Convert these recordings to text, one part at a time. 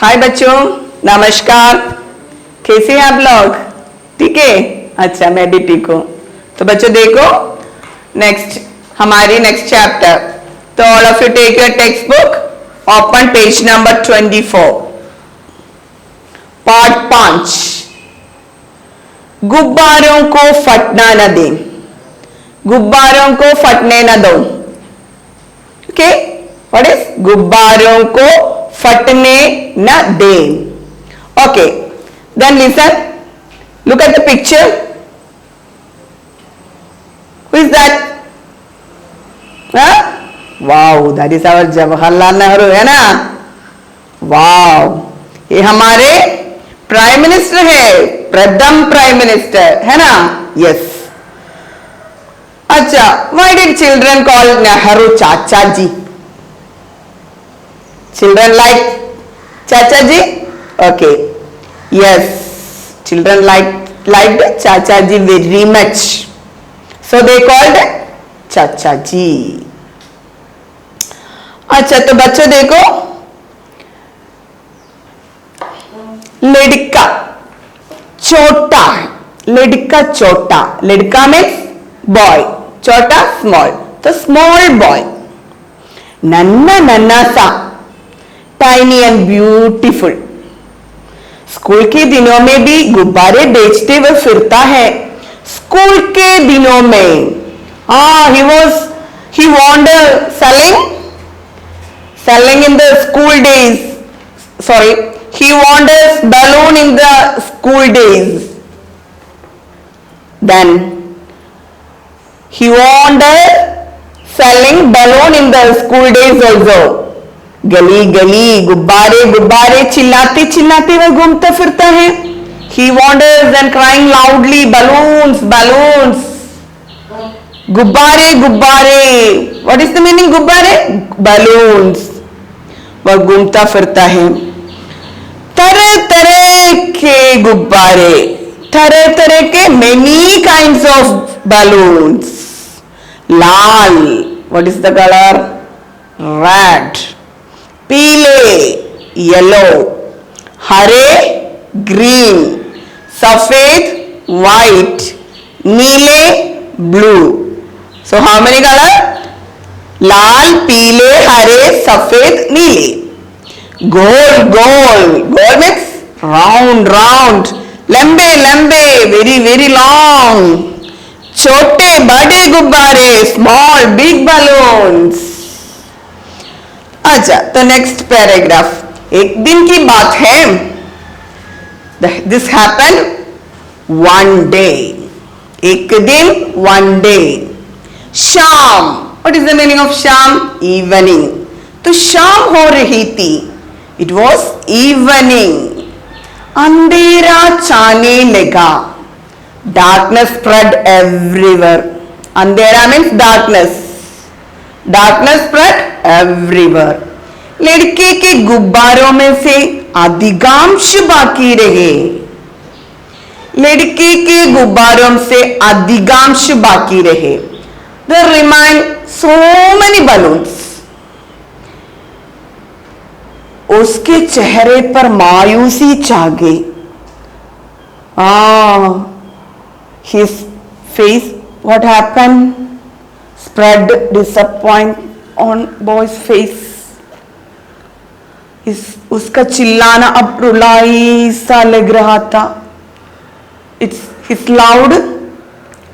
हाय बच्चों, नमस्कार। कैसे हैं आप लोग? ठीक है। अच्छा, मैं भी ठीक हूँ। तो बच्चों देखो, हमारी नेक्स्ट चैप्टर। तो all of you take your text book, open page number 24, part 5। गुब्बारों को फटना न दें। गुब्बारों को फटने न दो। ओके, व्हाट इज गुब्बारों को फटने न दें। Okay, then listen, look at the picture. Who is that? Huh? Wow, that is our Jawaharlal Nehru, है ना? वाओ, ये हमारे प्राइम मिनिस्टर है, प्रथम प्राइम मिनिस्टर, है ना? यस। अच्छा, why did children call Nehru चाचा जी? Children like Chacha ji? Okay. Yes. Children liked Chacha ji very much. So they called Chacha ji. अच्छा, तो बच्चों देखो, लड़का छोटा है, लड़का छोटा, लड़का मीन्स बॉय, छोटा स्मॉल, तो स्मॉल बॉय, नन्ना नन्ना सा, टाइनी एंड ब्यूटीफुल। स्कूल के दिनों में भी गुब्बारे बेचते हुए फिरता है। स्कूल के दिनों में he wandered selling in the school days. Sorry, he wanders balloon in the school days. Then he wandered selling balloon in the school days also. गली गली गुब्बारे गुब्बारे चिल्लाते चिल्लाते वह घूमता फिरता है। He wanders and crying loudly, balloons balloons. गुब्बारे गुब्बारे, what is the meaning गुब्बारे? balloons. वह घूमता फिरता है। तरह तरह के गुब्बारे, तरह तरह के many kinds of balloons. लाल, what is the color? red. पीले येलो, हरे ग्रीन, सफेद व्हाइट, नीले blue. So how many colour? लाल, पीले, हरे, सफेद, नीले। गोल गोल, गोल मीन्स राउंड राउंड, लंबे लंबे, वेरी वेरी लॉन्ग। छोटे बड़े गुब्बारे, स्मॉल बिग बलून्स। अच्छा, तो नेक्स्ट पैराग्राफ। एक दिन की बात है, दिस हैपन वन डे, एक दिन, वन डे। शाम, what is the meaning of शाम? इवनिंग। तो शाम हो रही थी, इट वॉज इवनिंग। अंधेरा छाने लगा, डार्कनेस स्प्रेड एवरीवेयर। अंधेरा means darkness, darkness spread everywhere. लड़के के गुब्बारों में से अधिकांश बाकी रहे। लड़के के गुब्बारों से अधिकांश बाकी रहे। There remain so many balloons. उसके चेहरे पर मायूसी छा गई। His face, what happened? Spread disappointment on boy's face. उसका चिल्लाना अब रुलाई सा लग रहा था। His loud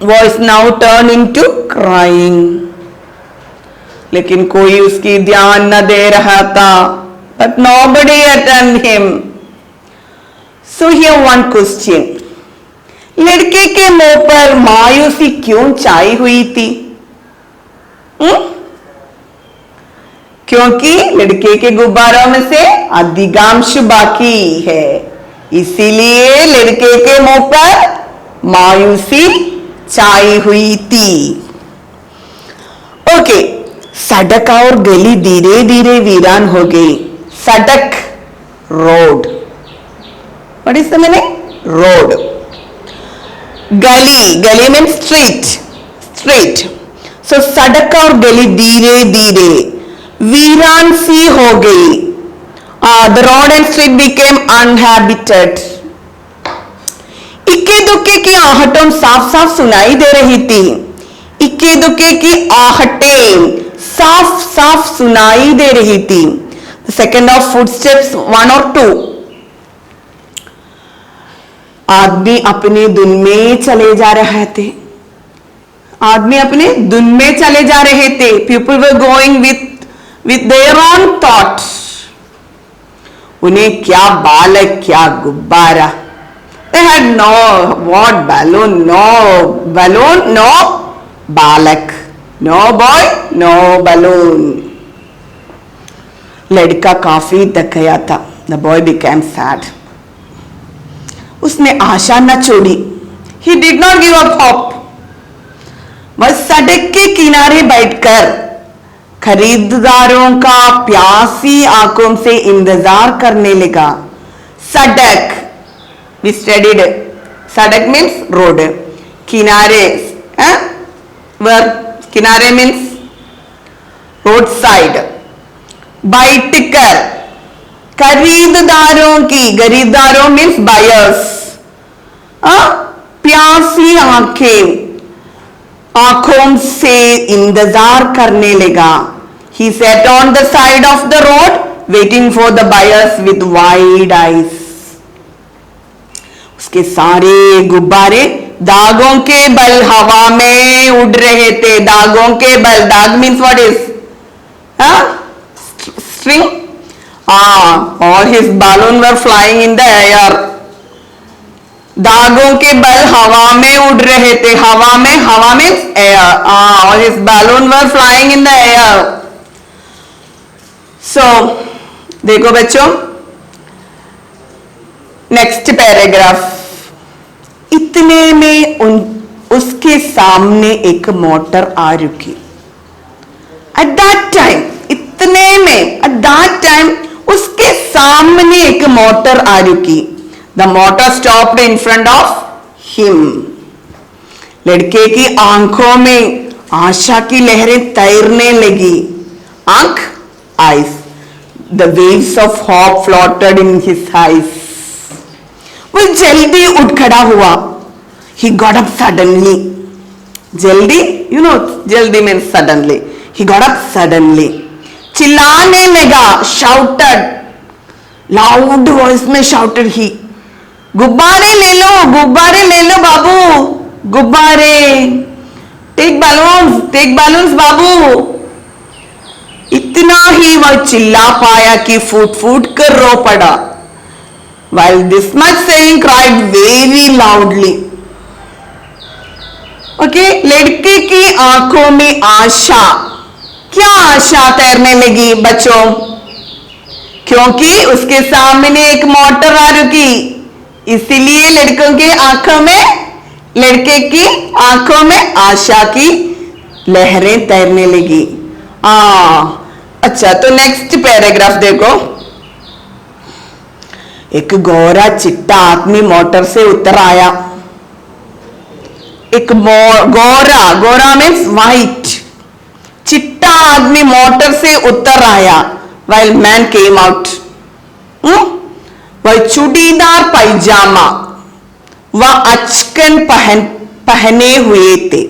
voice now turned into crying. लेकिन कोई उसकी ध्यान न दे रहा था। But nobody attended him. So here one question. लड़के के मुंह पर मायूसी क्यों छाई हुई थी? क्योंकि लड़के के गुब्बारों में से अधिकांश बाकी है, इसीलिए लड़के के मुंह पर मायूसी छाई हुई थी। ओके, सड़क और गली धीरे धीरे वीरान हो गई। सड़क, road, what is the meaning? Road. गली, गली मीन्स स्ट्रीट, स्ट्रीट। सो सड़क और गली धीरे धीरे वीरान सी हो गई। The road and street became uninhabited. इक्के दुक्के की आहटों साफ साफ सुनाई दे रही थी. इक्के दुक्के की आहटें साफ साफ सुनाई दे रही थी. The second of footsteps, 1 or 2. आदमी अपने धुन में चले जा रहे थे. आदमी अपने धुन में चले जा रहे थे. People were going with their own thoughts. उन्हें क्या बाल है, क्या गुब्बारा. They had no what balloon, no बालक, no boy, no balloon. लड़का काफी थक गया था. The boy became sad. उसने आशा न छोड़ी. He did not give up hope. वह सड़क के किनारे बैठकर खरीदारों का प्यासी आंखों से इंतजार करने लगा. सड़क, we studied सड़क means road. किनारे, where किनारे means road side. बैठकर खरीदारों means buyers. प्यासी आंखों से इंतजार करने लगा. He sat on the side of the road waiting for the buyers with wide eyes. उसके सारे गुब्बारे दागों के बल हवा में उड़ रहे थे. दागों के बल, दाग means what is? String. All his balloons were flying in the air. दागों के बल हवा में उड़ रहे थे. हवा means air. All his balloons were flying in the air. So देखो बच्चों, नेक्स्ट पैराग्राफ. इतने में उसके सामने एक मोटर आ रुकी. एट दैट टाइम, इतने में, एट दैट टाइम उसके सामने एक मोटर आ रुकी. The motor stopped in front of him. लड़के की आंखों में आशा की लहरें तैरने लगी. आंख, eyes. The waves of hope floated in his eyes. वो जल्दी उठ खड़ा हुआ. He got up suddenly. जल्दी, you know, जल्दी means suddenly. He got up suddenly. चिल्लाने लगा. Shouted. Loud voice में shouted he. गुब्बारे ले लो बाबू, गुब्बारे. Take balloons बाबू. इतना ही वह चिल्ला पाया कि फूट कर रो पड़ा. While this much saying, cried very loudly. Okay, लड़के की आंखों में आशा, क्या आशा तैरने लगी बच्चों? क्योंकि उसके सामने एक मोटर आ रुकी, इसलिए लड़के की आंखों में आशा की लहरें तैरने लगी. अच्छा, तो नेक्स्ट पैराग्राफ देखो. एक गोरा चिट्टा आदमी मोटर से उतर आया. एक गोरा मीन्स वाइट. चिट्टा आदमी मोटर से उतर आया. while man came out. वह चूड़ीदार पैजामा व अचकन पहने हुए थे.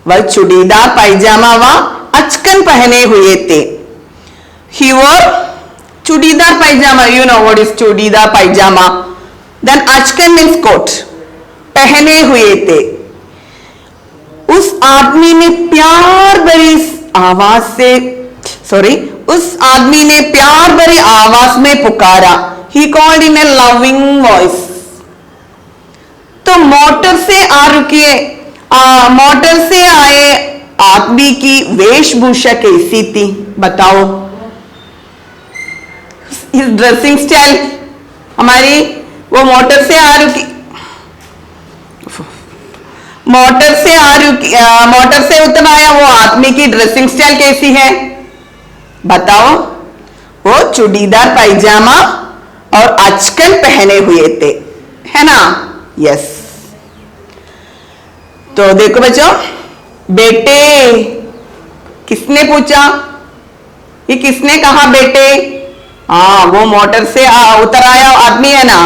वह चूड़ीदार पैजामा व अचकन पहने हुए थे. He wore churidar pyjama. You know what is churidar pyjama. Then achkan means coat. पहने हुए थे. उस आदमी ने प्यार भरी आवाज में पुकारा. He called in a loving voice. तो मोटर से आए आदमी की वेशभूषा कैसी थी बताओ. His dressing style, हमारी वो मोटर से उतर आया वो आदमी की ड्रेसिंग स्टाइल कैसी है बताओ. वो चूड़ीदार पैजामा और अचकन पहने हुए थे, है ना. यस. तो देखो बच्चों, बेटे किसने पूछा, ये किसने कहा बेटे. हाँ, वो मोटर से उतर आया आदमी है ना,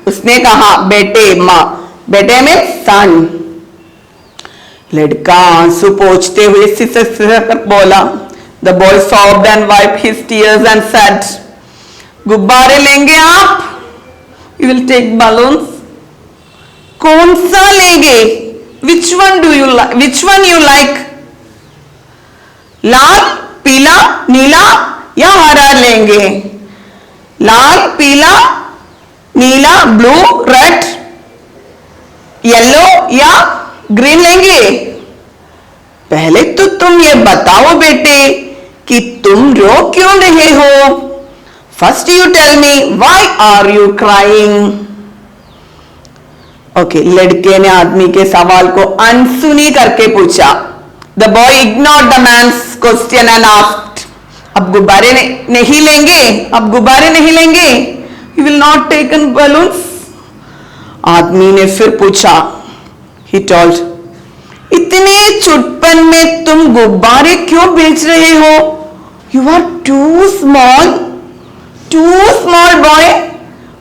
उसने कहा बेटे, माँ, बेटे में सन। लड़का आंसू पोंछते हुए सिसक बोला, the boy sobbed and wiped his tears and said, गुब्बारे लेंगे आप? You will take balloons? कौन सा लेंगे? Which one do you like? Which one you like? लाल, पीला, नीला या हरा लेंगे? लाल, पीला, नीला, ब्लू, रेड, येलो या ग्रीन लेंगे? पहले तो तुम ये बताओ बेटे कि तुम रो क्यों रहे हो? First you tell me why are you crying? Okay, लड़के ने आदमी के सवाल को अनसुनी करके पूछा। The boy ignored the man's question and asked, अब गुब्बारे नहीं लेंगे? अब गुब्बारे नहीं लेंगे? You will not taken balloons? आदमी ने फिर पूछा। ही टोल्ड, इतने चुटपन में तुम गुब्बारे क्यों बेच रहे हो? You are too small boy,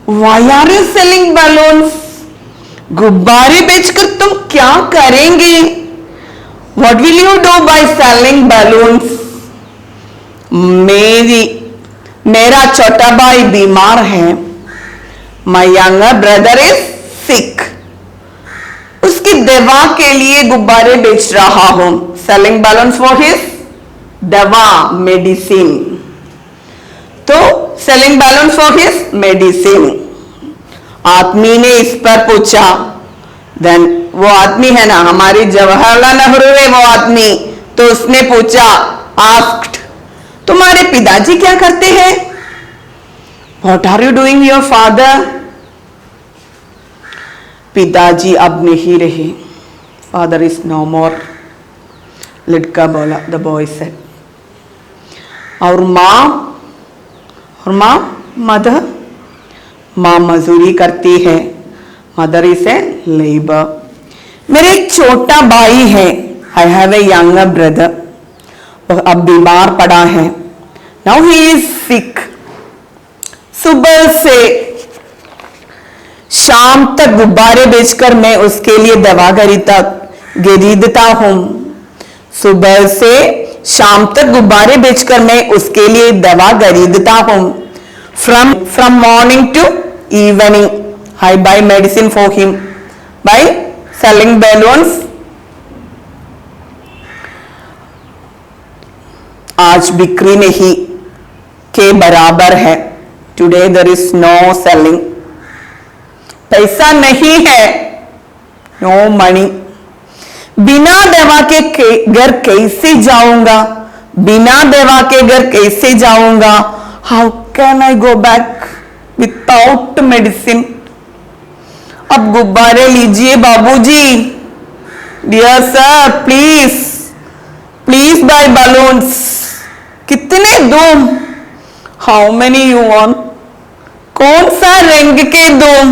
why are you selling balloons? गुब्बारे बेचकर तुम क्या करेंगे? What will you do by selling balloons? मेरा छोटा भाई बीमार है। My younger brother is sick. उसकी दवा के लिए गुब्बारे बेच रहा हूं। सेलिंग बैलून्स फॉर हिज दवा, मेडिसिन। तो selling balloons for his medicine. आदमी ने इस पर पूछा। देन वो आदमी है ना, हमारी जवाहरलाल नेहरू है वो आदमी, तो उसने पूछा, आस्क्ड, तुम्हारे पिताजी क्या करते हैं? What are you doing your father? पिताजी अब नहीं रहे। Father is no more. लड़का बोला, द बॉय सेड। और माँ मदर? माँ मजदूरी करती है। Mother is a labour. मेरे एक छोटा भाई है। I have a younger brother. वह अब बीमार पड़ा है। Now he is sick. सुबह से शाम तक गुब्बारे बेचकर मैं उसके लिए दवा खरीदता हूं। सुबह से शाम तक गुब्बारे बेचकर मैं उसके लिए दवा खरीदता हूं। From morning to evening I buy medicine for him by selling balloons. आज बिक्री नहीं के बराबर है। Today there is no selling. पैसा नहीं है, नो मनी। बिना दवा के घर कैसे जाऊंगा? बिना दवा के घर कैसे जाऊंगा? How can I go back without medicine? अब गुब्बारे लीजिए बाबूजी। Dear sir, please buy balloons. कितने दूं? How many you want? कौन सा रंग के दूं?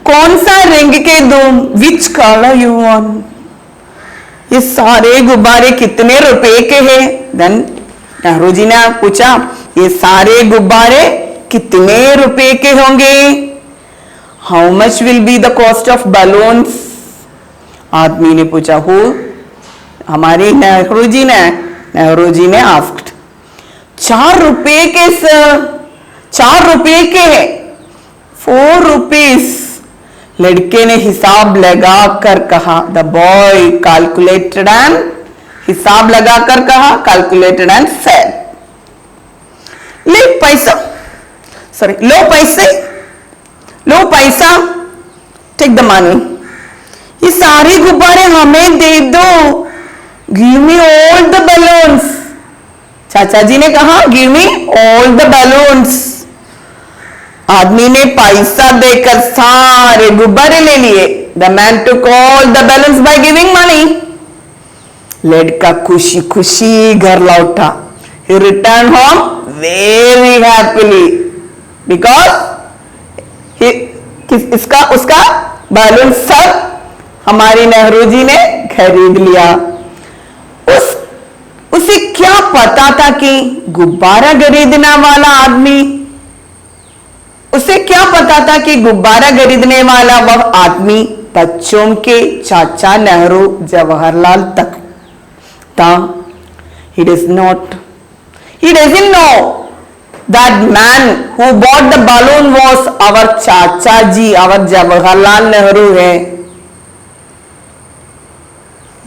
कौन सा रंग के दूं? Which colour you want? ये सारे गुब्बारे कितने रुपए के हैं? देन नेहरू जी ने पूछा, ये सारे गुब्बारे कितने रुपए के होंगे? How much will be the cost of balloons? आदमी ने पूछा। हु? हमारे नेहरू जी ने आस्क्ड। 4 रुपए के सर। 4 रुपए के? 4 रुपीज। लड़के ने हिसाब लगा कर कहा। द बॉय कैलकुलेटेड एंड हिसाब लगा कर कहा, कैलकुलेटेड एंड सेड, लो पैसा, टेक द मनी। ये सारे गुब्बारे हमें दे दो। Give me all the balloons. चाचा जी ने कहा, give me all the balloons. आदमी ने पैसा देकर सारे गुब्बारे ले लिए। The man took all the balloons by giving money. लड़का खुशी खुशी घर लौटा। He returned home very happily because उसका बैलून सब हमारी नेहरू जी ने खरीद लिया। उसे क्या पता था कि गुब्बारा खरीदने वाला आदमी, उसे क्या पता था कि गुब्बारा खरीदने वाला वह आदमी बच्चों के चाचा नेहरू जवाहरलाल तक था। He doesn't know that man who bought the balloon was our चाचा जी, our जवाहरलाल नेहरू है।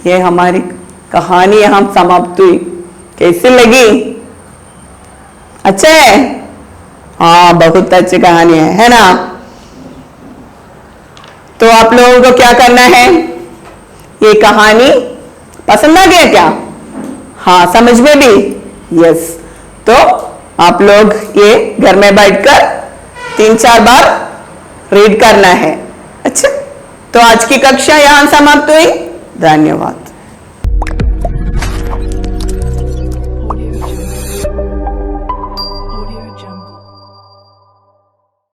ये हमारी कहानी यहाँ समाप्त हुई। कैसी लगी? अच्छा है? हाँ, बहुत अच्छी कहानी है ना? तो आप लोगों को क्या करना है? ये कहानी पसंद आ गया क्या? हाँ, समझ में भी? यस। तो आप लोग ये घर में बैठकर 3-4 बार रीड करना है। अच्छा, तो आज की कक्षा यहां समाप्त हुई। धन्यवाद।